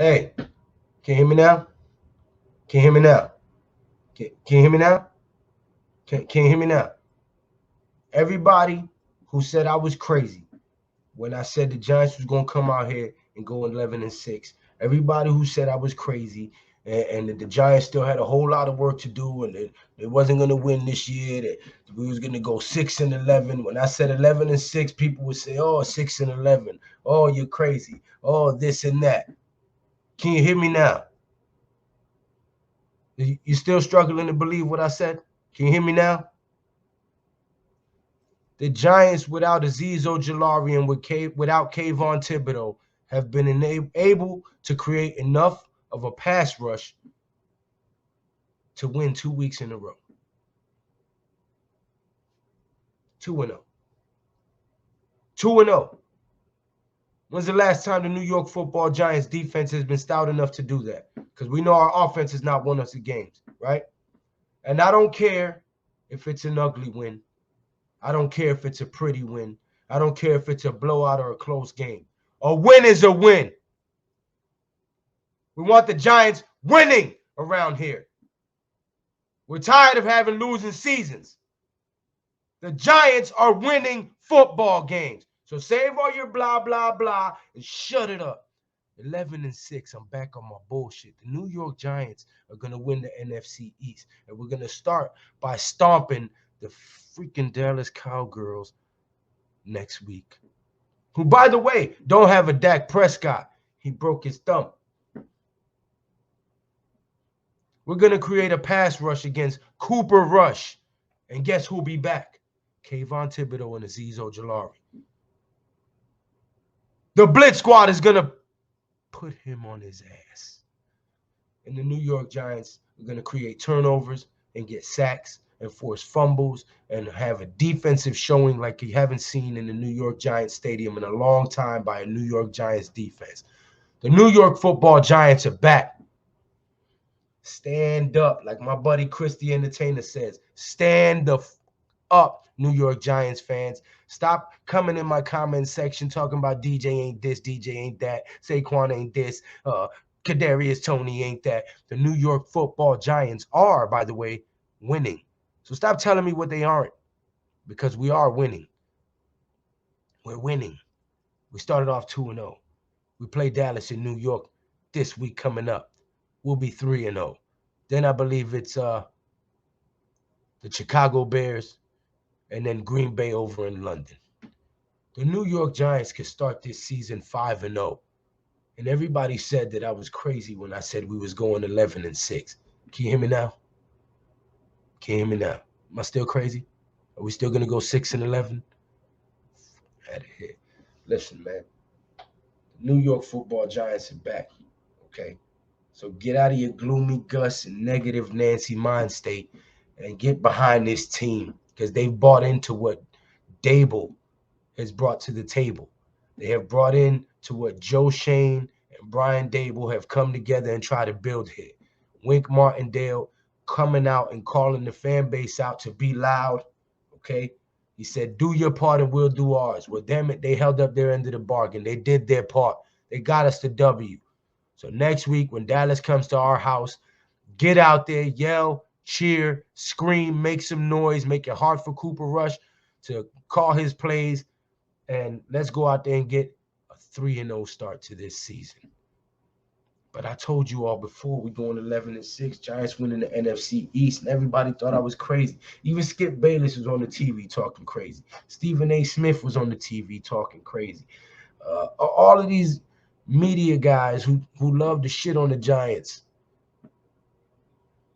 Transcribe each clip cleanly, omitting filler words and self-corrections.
Hey, can you hear me now? Can you hear me now? Can you hear me now? Can you hear me now? Everybody who said I was crazy when I said the Giants was gonna come out here and go 11-6. Everybody who said I was crazy and that the Giants still had a whole lot of work to do and that they wasn't gonna win this year, that we was gonna go 6-11. When I said 11-6, people would say, "Oh, 6-11. Oh, you're crazy. Oh, this and that." Can you hear me now? You still struggling to believe what I said? Can you hear me now? The Giants, without Azeez Ojulari and without Kayvon Thibodeau, have been able to create enough of a pass rush to win 2 weeks in a row. 2-0. 2-0. When's the last time the New York Football Giants defense has been stout enough to do that? Because we know our offense has not won us the games, right? And I don't care if it's an ugly win. I don't care if it's a pretty win. I don't care if it's a blowout or a close game. A win is a win. We want the Giants winning around here. We're tired of having losing seasons. The Giants are winning football games. So save all your blah, blah, blah, and shut it up. 11-6, I'm back on my bullshit. The New York Giants are going to win the NFC East. And we're going to start by stomping the freaking Dallas Cowgirls next week. Who, by the way, don't have a Dak Prescott. He broke his thumb. We're going to create a pass rush against Cooper Rush. And guess who'll be back? Kayvon Thibodeau and Azeez Ojulari. The Blitz Squad is going to put him on his ass. And the New York Giants are going to create turnovers and get sacks and force fumbles and have a defensive showing like you haven't seen in the New York Giants Stadium in a long time by a New York Giants defense. The New York Football Giants are back. Stand up, like my buddy Chris the Entertainer says. Stand the up, New York Giants fans. Stop coming in my comment section talking about DJ ain't this, DJ ain't that, Saquon ain't this, Kadarius Toney ain't that. The New York Football Giants are, by the way, winning. So stop telling me what they aren't, because we are winning. We're winning. We started off 2-0. We play Dallas in New York this week coming up. We'll be 3-0. Then I believe it's the Chicago Bears and then Green Bay over in London. The New York Giants could start this season 5-0. And everybody said that I was crazy when I said we was going 11-6. Can you hear me now? Can you hear me now? Am I still crazy? Are we still going to go 6-11? Out of here. Listen, man. The New York Football Giants are back. Okay? So get out of your gloomy Gus and negative Nancy mind state and get behind this team, because they've bought into what Dable has brought to the table. They have brought in to what Joe Shane and Brian Dable have come together and tried to build here. Wink Martindale coming out and calling the fan base out to be loud, okay? He said, do your part and we'll do ours. Well, damn it, they held up their end of the bargain. They did their part. They got us the W. So next week when Dallas comes to our house, get out there, yell, cheer, scream, make some noise, make it hard for Cooper Rush to call his plays, and let's go out there and get a 3-0 start to this season. But I told you all before, we going 11-6, Giants winning the NFC East, and everybody thought I was crazy. Even Skip Bayless was on the TV talking crazy. Stephen A. Smith was on the TV talking crazy. All of these media guys who love to shit on the Giants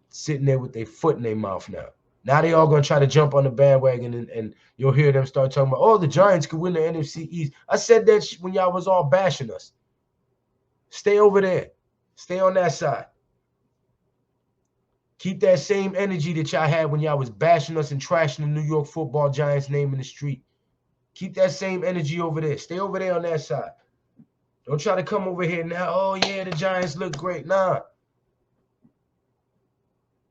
sitting there with their foot in their mouth now. Now they all going to try to jump on the bandwagon, and you'll hear them start talking about, oh, the Giants could win the NFC East. I said that when y'all was all bashing us. Stay over there. Stay on that side. Keep that same energy that y'all had when y'all was bashing us and trashing the New York Football Giants name in the street. Keep that same energy over there. Stay over there on that side. Don't try to come over here now, oh, yeah, the Giants look great. Nah.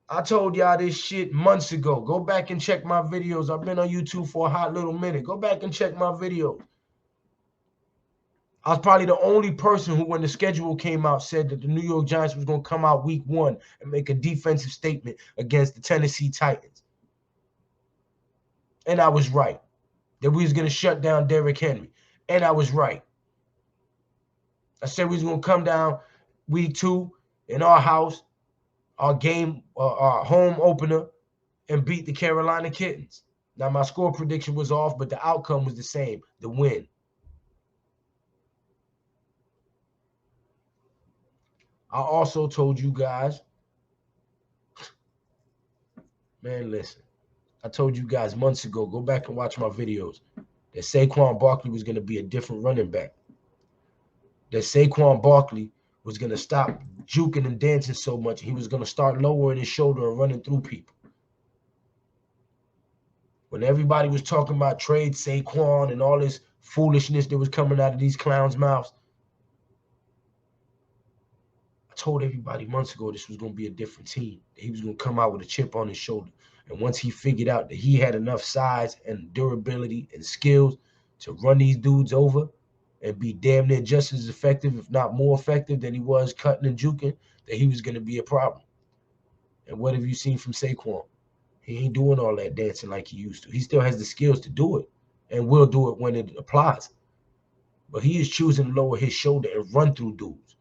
I told y'all this shit months ago. Go back and check my videos. I've been on YouTube for a hot little minute. Go back and check my videos. I was probably the only person who, when the schedule came out, said that the New York Giants was going to come out week 1 and make a defensive statement against the Tennessee Titans. And I was right. That we was going to shut down Derrick Henry. And I was right. I said we was going to come down week 2 in our house, our game, our home opener, and beat the Carolina Kittens. Now, my score prediction was off, but the outcome was the same, the win. I also told you guys, man, listen. I told you guys months ago, go back and watch my videos, that Saquon Barkley was going to be a different running back. That Saquon Barkley was going to stop juking and dancing so much. He was going to start lowering his shoulder and running through people. When everybody was talking about trade Saquon and all this foolishness that was coming out of these clowns' mouths, I told everybody months ago this was going to be a different team. That he was going to come out with a chip on his shoulder. And once he figured out that he had enough size and durability and skills to run these dudes over and be damn near just as effective, if not more effective than he was cutting and juking, that he was going to be a problem. And what have you seen from Saquon? He ain't doing all that dancing like he used to. He still has the skills to do it and will do it when it applies. But he is choosing to lower his shoulder and run through dudes.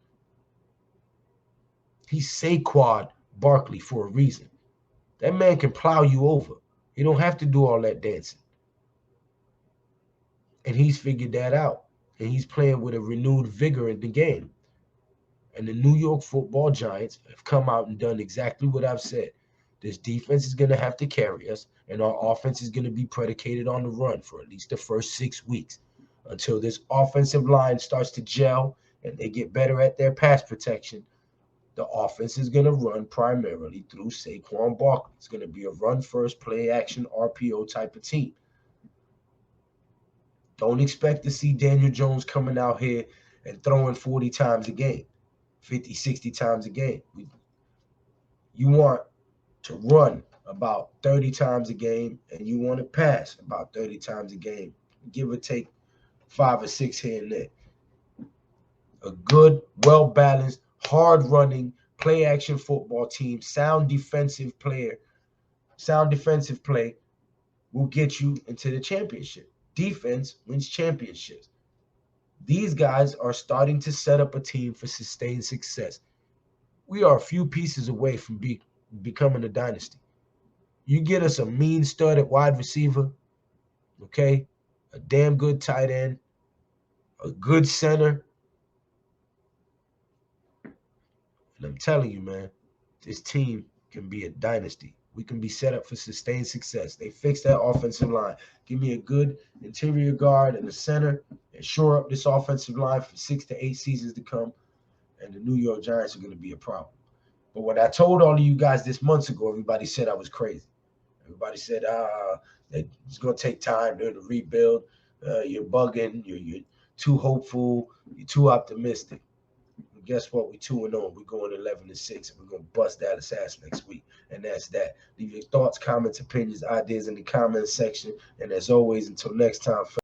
He's Saquon Barkley for a reason. That man can plow you over. He don't have to do all that dancing. And he's figured that out. And he's playing with a renewed vigor in the game. And the New York Football Giants have come out and done exactly what I've said. This defense is going to have to carry us, and our offense is going to be predicated on the run for at least the first 6 weeks until this offensive line starts to gel and they get better at their pass protection. The offense is going to run primarily through Saquon Barkley. It's going to be a run-first, play-action, RPO type of team. Don't expect to see Daniel Jones coming out here and throwing 40 times a game, 50, 60 times a game. You want to run about 30 times a game, and you want to pass about 30 times a game, give or take 5 or 6 here and there. A good, well-balanced, hard-running, play-action football team, sound defensive play will get you into the championship. Defense wins championships. These guys are starting to set up a team for sustained success. We are a few pieces away from becoming a dynasty. You get us a mean stud at wide receiver, okay, a damn good tight end, a good center, and I'm telling you, man, this team can be a dynasty. We can be set up for sustained success. They fix that offensive line. Give me a good interior guard and a center and shore up this offensive line for 6 to 8 seasons to come, and the New York Giants are going to be a problem. But when I told all of you guys this months ago, everybody said I was crazy. Everybody said, that it's going to take time to rebuild. You're bugging. You're too hopeful. You're too optimistic. And guess what? We're 2-0. We're going 11-6, and we're going to bust Dallas ass next week. And that's that. Leave your thoughts, comments, opinions, ideas in the comments section. And as always, until next time,